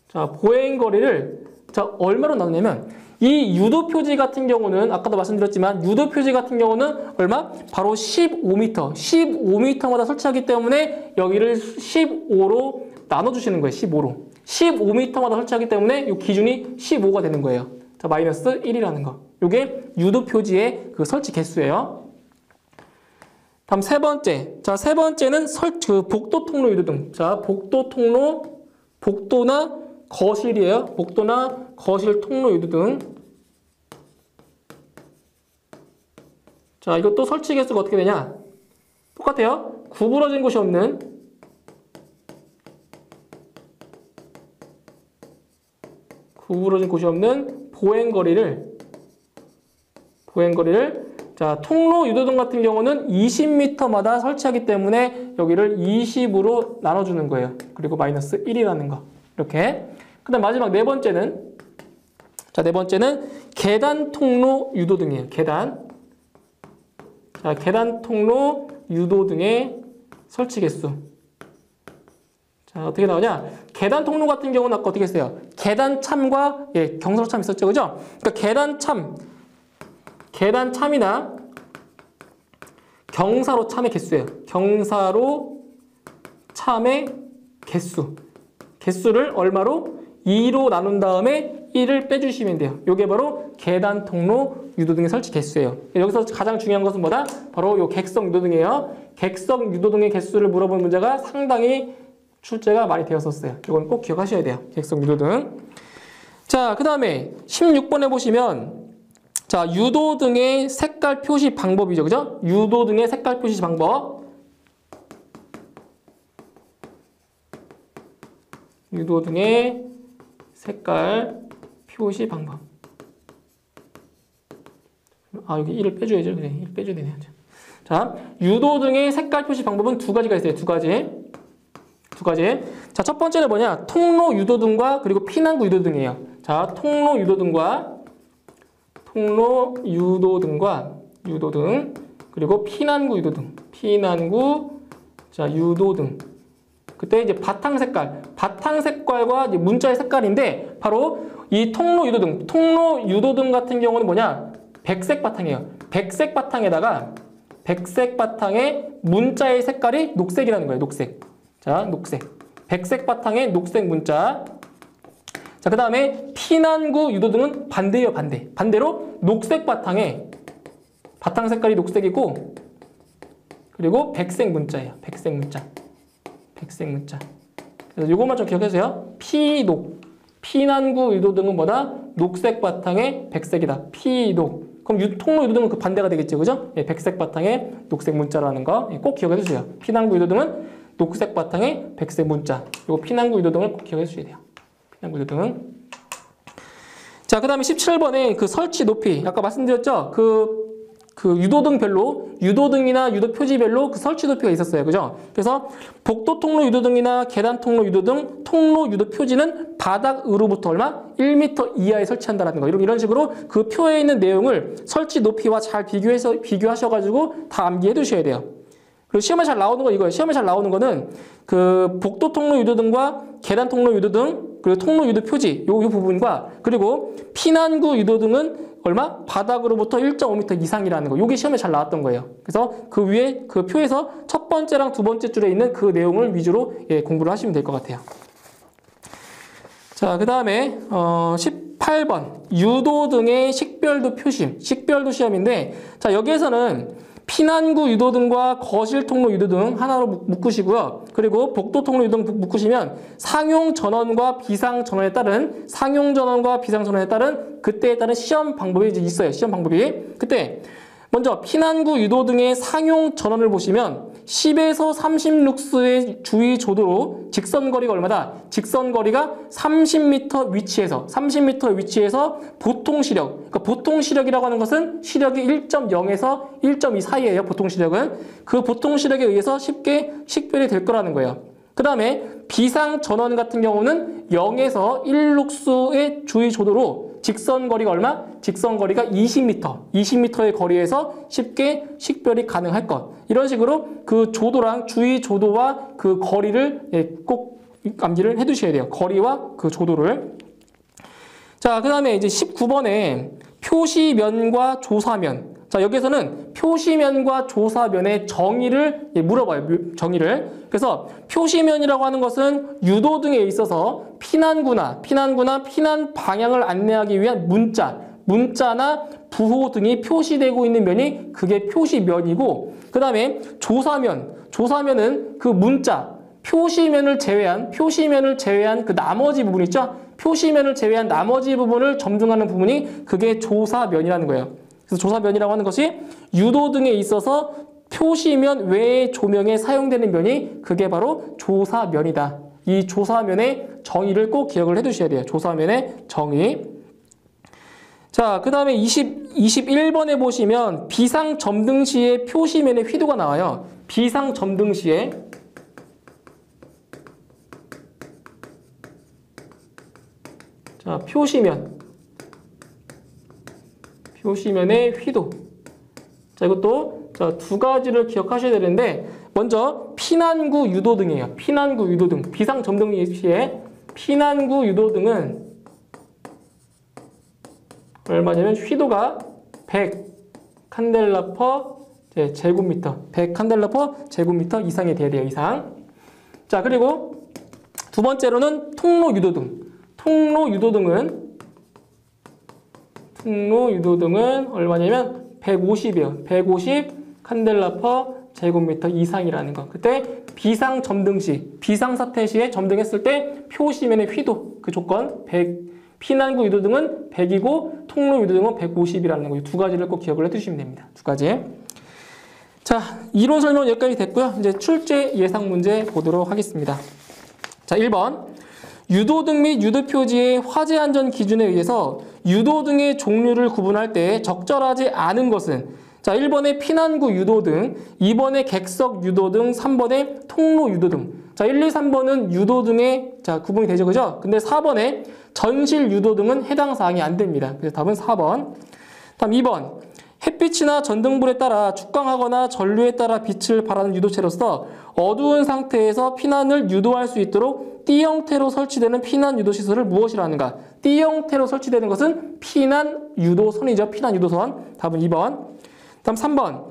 자, 보행거리를 자, 얼마로 나누냐면 이 유도 표지 같은 경우는 아까도 말씀드렸지만 유도 표지 같은 경우는 얼마? 바로 15m. 15m마다 설치하기 때문에 여기를 15로 나눠주시는 거예요. 15로. 15m마다 설치하기 때문에 이 기준이 15가 되는 거예요. 자, 마이너스 1이라는 거. 이게 유도 표지의 그 설치 개수예요. 다음 세 번째. 자, 세 번째는 복도 통로 유도등. 자, 복도나 거실이에요. 복도나 거실 통로 유도등. 자, 이것도 설치 개수가 어떻게 되냐? 똑같아요. 구부러진 곳이 없는 보행거리를 자, 통로 유도등 같은 경우는 20m마다 설치하기 때문에 여기를 20으로 나눠주는 거예요. 그리고 마이너스 1이라는 거. 이렇게. 그 다음 마지막 네 번째는 계단 통로 유도등이에요. 계단. 자, 계단 통로 유도등의 설치 개수. 자, 어떻게 나오냐? 계단 통로 같은 경우는 아까 어떻게 했어요? 계단 참과 경사로 참 있었죠. 그죠? 그러니까 계단 참이나 경사로 참의 개수예요. 경사로 참의 개수를 얼마로? 2로 나눈 다음에 1을 빼주시면 돼요. 이게 바로 계단 통로 유도등의 설치 개수예요. 여기서 가장 중요한 것은 뭐다? 바로 요 객석 유도등이에요. 객석 유도등의 개수를 물어본 문제가 상당히 출제가 많이 되었었어요. 이건 꼭 기억하셔야 돼요. 객석 유도등. 자, 그 다음에 16번에 보시면 자, 유도등의 색깔 표시 방법이죠. 그죠? 유도등의 색깔 표시 방법. 유도등의 색깔 표시 방법. 아, 여기 1을 빼줘야죠. 그래, 1 빼줘야 되네요. 자, 유도등의 색깔 표시 방법은 두 가지가 있어요. 두 가지. 자, 첫 번째는 뭐냐? 통로 유도등과 그리고 피난구 유도등이에요. 자, 통로 유도등, 그리고 피난구 유도등. 그때 이제 바탕 색깔과 이제 문자의 색깔인데 바로 이 통로 유도등 같은 경우는 뭐냐? 백색 바탕이에요. 백색 바탕에 문자의 색깔이 녹색이라는 거예요. 녹색. 자, 녹색. 백색 바탕에 녹색 문자. 자, 그 다음에 피난구 유도등은 반대예요, 반대. 반대로 녹색 바탕에 바탕 색깔이 녹색이고 그리고 백색 문자예요. 백색 문자. 그래서 이것만 좀 기억해주세요. 피난구 유도등은 뭐다? 녹색 바탕에 백색이다. 피녹. 그럼 통로 유도등은 그 반대가 되겠죠, 그죠? 백색 바탕에 녹색 문자라는 거 꼭 기억해주세요. 피난구 유도등은 녹색 바탕에 백색 문자. 이거 피난구 유도등을 꼭 기억해주셔야 돼요. 피난구 유도등. 자, 그 다음에 17번에 그 설치 높이. 아까 말씀드렸죠? 그 유도등이나 유도 표지별로 그 설치 높이가 있었어요. 그죠? 그래서 복도 통로 유도등이나 계단 통로 유도등, 통로 유도 표지는 바닥으로부터 얼마? 1m 이하에 설치한다라는 거. 이런 식으로 그 표에 있는 내용을 설치 높이와 잘 비교하셔가지고 다 암기해 두셔야 돼요. 그리고 시험에 잘 나오는 거 이거예요. 시험에 잘 나오는 거는 그 복도 통로 유도등과 계단 통로 유도등, 그리고 통로 유도 표지 요 부분과 그리고 피난구 유도등은 얼마? 바닥으로부터 1.5m 이상이라는 거. 요게 시험에 잘 나왔던 거예요. 그래서 그 위에 그 표에서 첫 번째랑 두 번째 줄에 있는 그 내용을 위주로 공부를 하시면 될 것 같아요. 자, 그 다음에 18번 유도등의 식별도 표심. 식별도 시험인데 자, 여기에서는 피난구 유도등과 거실 통로 유도등 하나로 묶으시고요. 그리고 복도 통로 유도등 묶으시면 상용 전원과 비상 전원에 따른 그때에 따른 시험 방법이 이제 있어요. 시험 방법이. 그때 먼저 피난구 유도등의 상용 전원을 보시면 10에서 30룩스의 주위 조도로 직선거리가 얼마다? 직선거리가 30m 위치에서 보통 시력. 그러니까 보통 시력이라고 하는 것은 시력이 1.0에서 1.2 사이예요. 보통 시력은. 그 보통 시력에 의해서 쉽게 식별이 될 거라는 거예요. 그 다음에 비상 전원 같은 경우는 0에서 1룩스의 주위 조도로 직선거리가 얼마? 직선거리가 20m의 거리에서 쉽게 식별이 가능할 것. 이런 식으로 그 조도랑 주위 조도와 그 거리를 꼭 암기를 해두셔야 돼요. 거리와 그 조도를. 자, 그 다음에 이제 19번에 표시면과 조사면. 자, 여기서는 표시면과 조사면의 정의를 물어봐요. 정의를. 그래서 표시면이라고 하는 것은 유도등에 있어서 피난 방향을 안내하기 위한 문자나 부호 등이 표시되고 있는 면이 그게 표시면이고, 그 다음에 조사면은 그 문자, 표시면을 제외한 그 나머지 부분 있죠? 표시면을 제외한 나머지 부분을 점등하는 부분이 그게 조사면이라는 거예요. 그래서 조사면이라고 하는 것이 유도등에 있어서 표시면 외의 조명에 사용되는 면이 그게 바로 조사면이다. 이 조사면의 정의를 꼭 기억을 해두셔야 돼요. 조사면의 정의. 자, 그 다음에 21번에 보시면 비상점등 시에 표시면의 휘도가 나와요. 비상점등 시에 자, 표시면의 휘도. 자, 이것도 자, 두 가지를 기억하셔야 되는데 먼저 피난구 유도등이에요. 피난구 유도등. 비상점등 시에 피난구 유도등은 얼마냐면 휘도가 100 칸델라 퍼 제곱미터. 100 칸델라 퍼 제곱미터 이상이 돼야 돼요. 이상. 자, 그리고 두 번째로는 통로 유도등. 통로 유도등은 얼마냐면 150이에요. 150 칸델라 퍼 제곱미터 이상이라는 거. 그때 비상점등 시, 비상사태 시에 점등했을 때 표시면의 휘도 그 조건 100 피난구 유도등은 100이고 통로 유도등은 150이라는 거. 이 두 가지를 꼭 기억을 해두시면 됩니다. 두 가지. 자, 이론 설명은 여기까지 됐고요. 이제 출제 예상 문제 보도록 하겠습니다. 자, 1번. 유도등 및 유도표지의 화재 안전 기준에 의해서 유도등의 종류를 구분할 때 적절하지 않은 것은 자, 1번에 피난구 유도등, 2번에 객석 유도등, 3번에 통로 유도등. 자, 1, 2, 3번은 유도등에 자, 구분이 되죠. 그죠? 근데 4번에 전실 유도등은 해당 사항이 안 됩니다. 그래서 답은 4번. 다음 2번. 햇빛이나 전등불에 따라 축광하거나 전류에 따라 빛을 발하는 유도체로서 어두운 상태에서 피난을 유도할 수 있도록 띠 형태로 설치되는 피난 유도 시설을 무엇이라 하는가? 띠 형태로 설치되는 것은 피난 유도선이죠. 피난 유도선. 답은 2번. 다음 3번.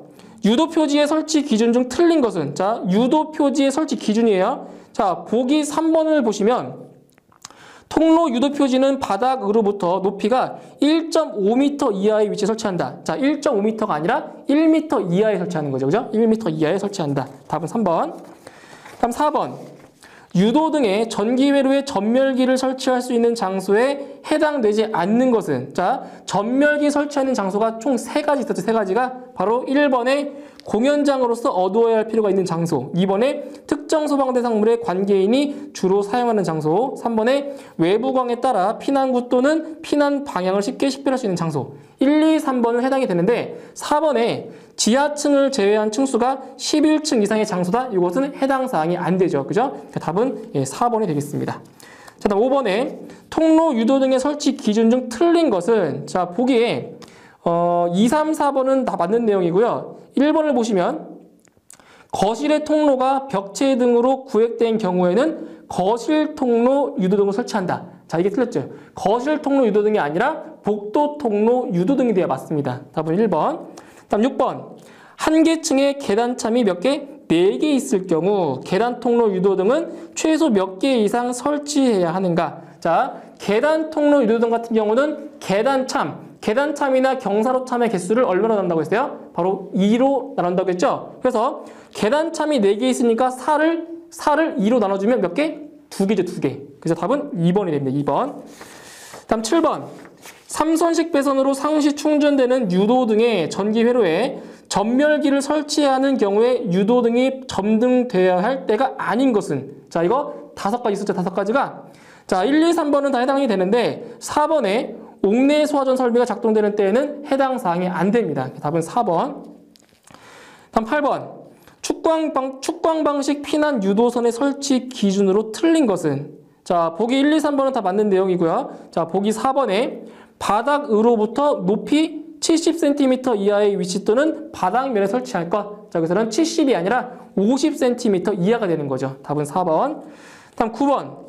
유도 표지의 설치 기준 중 틀린 것은 자, 유도 표지의 설치 기준이에요. 자, 보기 3번을 보시면 통로 유도 표지는 바닥으로부터 높이가 1.5m 이하의 위치에 설치한다. 자, 1.5m가 아니라 1m 이하에 설치하는 거죠. 그죠? 1m 이하에 설치한다. 답은 3번. 다음 4번. 유도등에 전기회로에 전멸기를 설치할 수 있는 장소에 해당되지 않는 것은 자, 전멸기 설치하는 장소가 총 3가지 있었죠. 3가지가 바로 1번에 공연장으로서 어두워야 할 필요가 있는 장소, 2번에 특정 소방 대상물의 관계인이 주로 사용하는 장소, 3번에 외부광에 따라 피난구 또는 피난 방향을 쉽게 식별할 수 있는 장소. 1, 2, 3번은 해당이 되는데 4번에 지하층을 제외한 층수가 11층 이상의 장소다. 이것은 해당 사항이 안 되죠. 그죠? 답은 4번이 되겠습니다. 자, 다음 5번에 통로 유도등의 설치 기준 중 틀린 것은 자, 보기에 2, 3, 4번은 다 맞는 내용이고요. 1번을 보시면 거실의 통로가 벽체 등으로 구획된 경우에는 거실 통로 유도등을 설치한다. 자, 이게 틀렸죠. 거실 통로 유도등이 아니라 복도 통로 유도등이 되어 맞습니다. 답은 1번. 다음 6번. 한 개층에 계단참이 몇 개? 4개 있을 경우 계단 통로 유도등은 최소 몇 개 이상 설치해야 하는가? 자, 계단 통로 유도등 같은 경우는 계단참이나 경사로참의 개수를 얼마나 나눈다고 했어요? 바로 2로 나눈다고 했죠? 그래서 계단참이 4개 있으니까 4를 2로 나눠주면 몇 개? 2개죠, 2개. 그래서 답은 2번이 됩니다, 2번. 다음 7번. 삼선식 배선으로 상시 충전되는 유도등의 전기회로에 전멸기를 설치하는 경우에 유도등이 점등되어야 할 때가 아닌 것은 자, 이거 5가지 있었죠, 5가지가. 자, 1, 2, 3번은 다 해당이 되는데 4번에 옥내 소화전 설비가 작동되는 때에는 해당 사항이 안 됩니다. 답은 4번. 다음 8번. 축광 방식 피난 유도선의 설치 기준으로 틀린 것은 자, 보기 1, 2, 3번은 다 맞는 내용이고요. 자, 보기 4번에 바닥으로부터 높이 70cm 이하의 위치 또는 바닥면에 설치할 것. 자, 여기서는 70이 아니라 50cm 이하가 되는 거죠. 답은 4번. 다음 9번.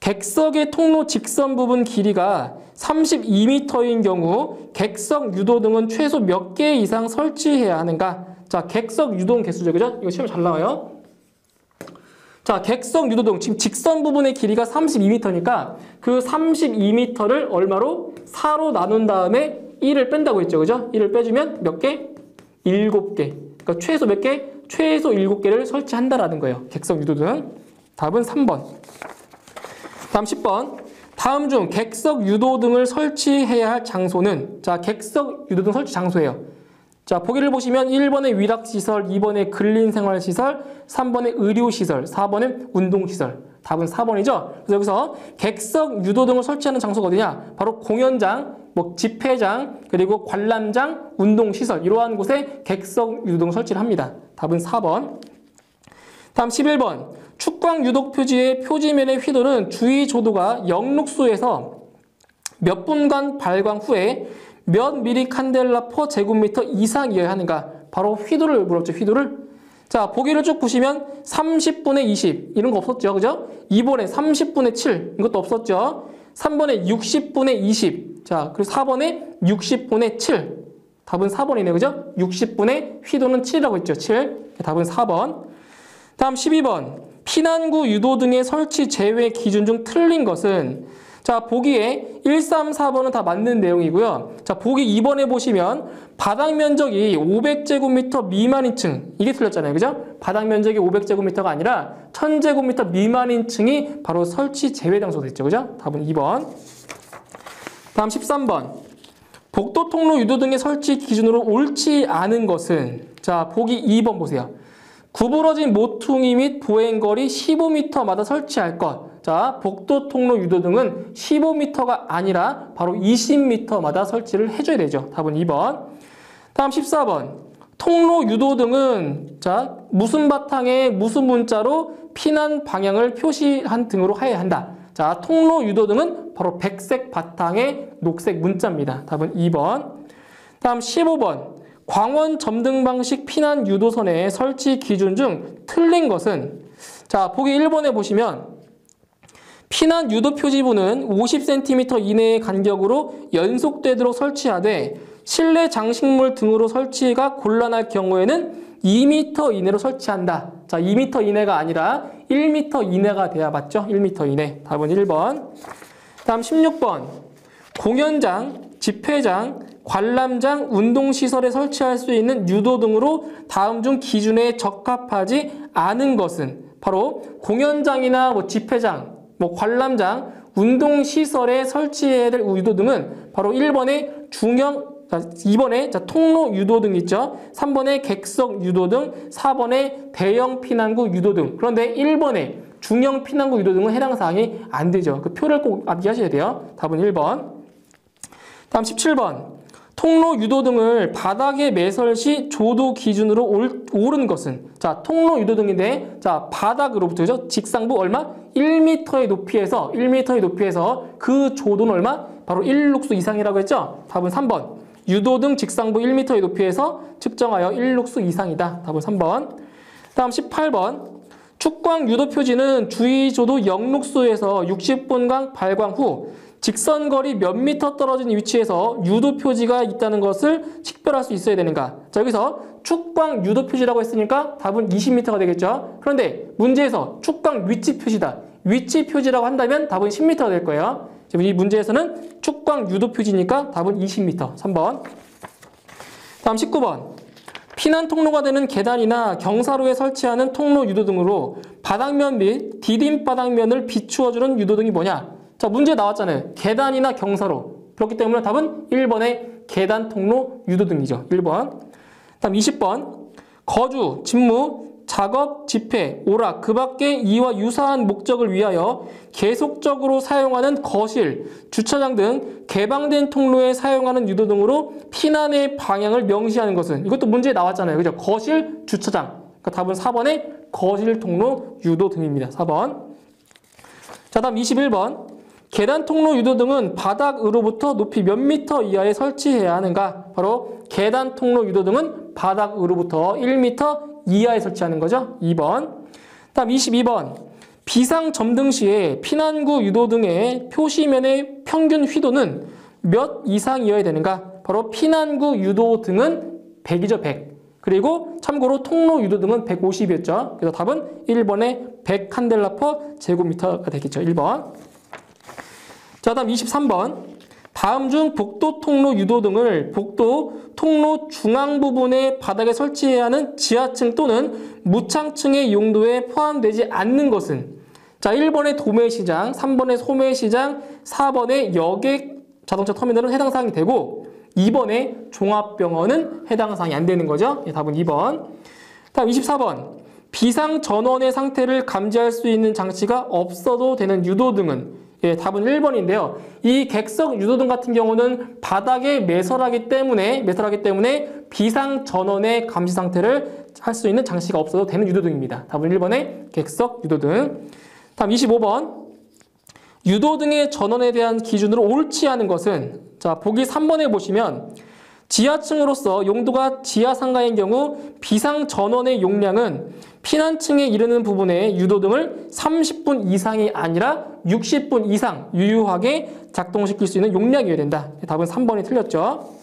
객석의 통로 직선 부분 길이가 32m인 경우 객석 유도등은 최소 몇 개 이상 설치해야 하는가? 자, 객석 유도등 개수죠. 그죠? 이거 시험 잘 나와요. 자, 객석 유도등 지금 직선 부분의 길이가 32m니까 그 32m를 얼마로? 4로 나눈 다음에 1을 뺀다고 했죠. 그죠? 1을 빼주면 몇 개? 7개. 그러니까 최소 몇 개? 최소 7개를 설치한다라는 거예요. 객석 유도등. 답은 3번. 다음 10번. 다음 중 객석 유도등을 설치해야 할 장소는, 자, 객석 유도등 설치 장소예요. 자, 보기를 보시면 1번에 위락시설, 2번에 근린생활시설, 3번에 의료시설, 4번에 운동시설. 답은 4번이죠. 그래서 여기서 객석 유도등을 설치하는 장소가 어디냐? 바로 공연장, 뭐 집회장, 그리고 관람장, 운동시설 이러한 곳에 객석 유도등을 설치를 합니다. 답은 4번. 다음 11번. 축광 유도 표지의 표지면의 휘도는 주의 조도가 영록수에서 몇 분간 발광 후에 몇 미리 칸델라 퍼 제곱미터 이상이어야 하는가? 바로 휘도를 물었죠. 휘도를. 자, 보기를 쭉 보시면 30분의 20 이런 거 없었죠. 그죠? 2번에 30분의 7 이것도 없었죠. 3번에 60분의 20. 자, 그리고 4번에 60분의 7. 답은 4번이네요. 그죠? 60분의 휘도는 7이라고 했죠. 7. 답은 4번. 다음 12번. 피난구 유도 등의 설치 제외 기준 중 틀린 것은, 자, 보기에 1, 3, 4번은 다 맞는 내용이고요. 자, 보기 2번에 보시면 바닥 면적이 500제곱미터 미만인 층, 이게 틀렸잖아요. 그죠? 바닥 면적이 500제곱미터가 아니라 1000제곱미터 미만인 층이 바로 설치 제외 장소가 됐죠. 그죠? 답은 2번. 다음 13번. 복도 통로 유도 등의 설치 기준으로 옳지 않은 것은, 자, 보기 2번 보세요. 구부러진 모퉁이 및 보행거리 15m마다 설치할 것. 자, 복도 통로 유도등은 15m가 아니라 바로 20m마다 설치를 해줘야 되죠. 답은 2번. 다음 14번. 통로 유도등은, 자, 무슨 바탕에 무슨 문자로 피난 방향을 표시한 등으로 해야 한다. 자, 통로 유도등은 바로 백색 바탕에 녹색 문자입니다. 답은 2번. 다음 15번. 광원 점등 방식 피난 유도선의 설치 기준 중 틀린 것은, 자, 보기 1번에 보시면 피난 유도 표지부는 50cm 이내의 간격으로 연속되도록 설치하되 실내 장식물 등으로 설치가 곤란할 경우에는 2m 이내로 설치한다. 자, 2m 이내가 아니라 1m 이내가 돼야 맞죠? 1m 이내. 답은 1번. 다음 16번. 공연장, 집회장, 관람장, 운동시설에 설치할 수 있는 유도 등으로 다음 중 기준에 적합하지 않은 것은, 바로 공연장이나 뭐 집회장, 뭐 관람장, 운동시설에 설치해야 될 유도 등은 바로 1번에 중형, 2번에 통로 유도 등 있죠. 3번에 객석 유도 등, 4번에 대형 피난구 유도 등. 그런데 1번에 중형 피난구 유도 등은 해당 사항이 안 되죠. 그 표를 꼭 암기하셔야 돼요. 답은 1번. 다음 17번. 통로 유도 등을 바닥에 매설 시 조도 기준으로 옳은 것은, 자, 통로 유도 등인데, 자, 바닥으로부터죠. 직상부 얼마? 1m의 높이에서 그 조도는 얼마? 바로 1룩수 이상이라고 했죠. 답은 3번. 유도 등 직상부 1m의 높이에서 측정하여 1룩수 이상이다. 답은 3번. 다음 18번. 축광 유도 표지는 주의조도 영룩수에서 60분간 발광 후 직선거리 몇 미터 떨어진 위치에서 유도 표지가 있다는 것을 식별할 수 있어야 되는가? 자, 여기서 축광 유도 표지라고 했으니까 답은 20m가 되겠죠. 그런데 문제에서 축광 위치 표지다. 위치 표지라고 한다면 답은 10m가 될 거예요. 지금 이 문제에서는 축광 유도 표지니까 답은 20m. 3번. 다음 19번. 피난 통로가 되는 계단이나 경사로에 설치하는 통로 유도 등으로 바닥면 및 디딤 바닥면을 비추어주는 유도 등이 뭐냐? 자, 문제 나왔잖아요. 계단이나 경사로. 그렇기 때문에 답은 1번의 계단 통로 유도 등이죠. 1번. 다음 20번. 거주, 직무, 작업, 집회, 오락, 그 밖에 이와 유사한 목적을 위하여 계속적으로 사용하는 거실, 주차장 등 개방된 통로에 사용하는 유도 등으로 피난의 방향을 명시하는 것은, 이것도 문제에 나왔잖아요. 그죠? 거실, 주차장. 그러니까 답은 4번의 거실 통로 유도 등입니다. 4번. 자, 다음 21번. 계단 통로 유도 등은 바닥으로부터 높이 몇 미터 이하에 설치해야 하는가? 바로 계단 통로 유도 등은 바닥으로부터 1m 이하에 설치하는 거죠. 2번. 다음 22번. 비상 점등 시에 피난구 유도 등의 표시면의 평균 휘도는 몇 이상이어야 되는가? 바로 피난구 유도 등은 100이죠. 100. 그리고 참고로 통로 유도 등은 150이었죠. 그래서 답은 1번의 100 칸델라 퍼 제곱미터가 되겠죠. 1번. 자, 다음 23번. 다음 중 복도 통로 유도 등을 복도 통로 중앙 부분의 바닥에 설치해야 하는 지하층 또는 무창층의 용도에 포함되지 않는 것은, 자, 1번의 도매시장, 3번의 소매시장, 4번의 여객 자동차 터미널은 해당 사항이 되고 2번의 종합병원은 해당 사항이 안 되는 거죠. 예, 답은 2번. 다음 24번. 비상 전원의 상태를 감지할 수 있는 장치가 없어도 되는 유도등은 예, 답은 1번인데요. 이 객석 유도등 같은 경우는 바닥에 매설하기 때문에 비상 전원의 감지 상태를 할 수 있는 장치가 없어도 되는 유도등입니다. 답은 1번의 객석 유도등. 다음 25번. 유도등의 전원에 대한 기준으로 옳지 않은 것은 자, 보기 3번에 보시면 지하층으로서 용도가 지하 상가인 경우 비상 전원의 용량은 피난층에 이르는 부분의 유도등을 30분 이상이 아니라 60분 이상 유효하게 작동시킬 수 있는 용량이어야 된다. 답은 3번이 틀렸죠.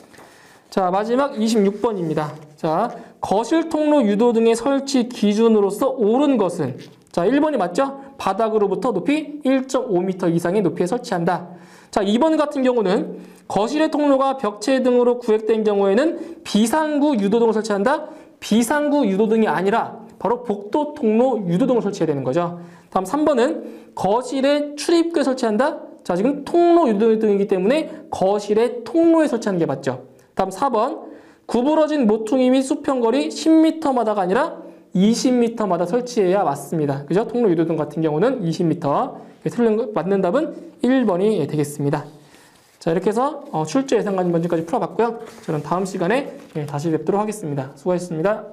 자, 마지막 26번입니다. 자, 거실 통로 유도등의 설치 기준으로서 옳은 것은 자, 1번이 맞죠? 바닥으로부터 높이 1.5m 이상의 높이에 설치한다. 자, 2번 같은 경우는 거실의 통로가 벽체 등으로 구획된 경우에는 비상구 유도등을 설치한다. 비상구 유도등이 아니라 바로 복도 통로 유도등을 설치해야 되는 거죠. 다음 3번은 거실에 출입구에 설치한다. 자, 지금 통로 유도등이기 때문에 거실의 통로에 설치하는 게 맞죠. 다음 4번 구부러진 모퉁이 및 수평거리 10m마다가 아니라 20m마다 설치해야 맞습니다. 그죠? 통로 유도등 같은 경우는 20m. 맞는 답은 1번이 되겠습니다. 자, 이렇게 해서 출제 예상가능 문제까지 풀어봤고요. 저는 다음 시간에 다시 뵙도록 하겠습니다. 수고하셨습니다.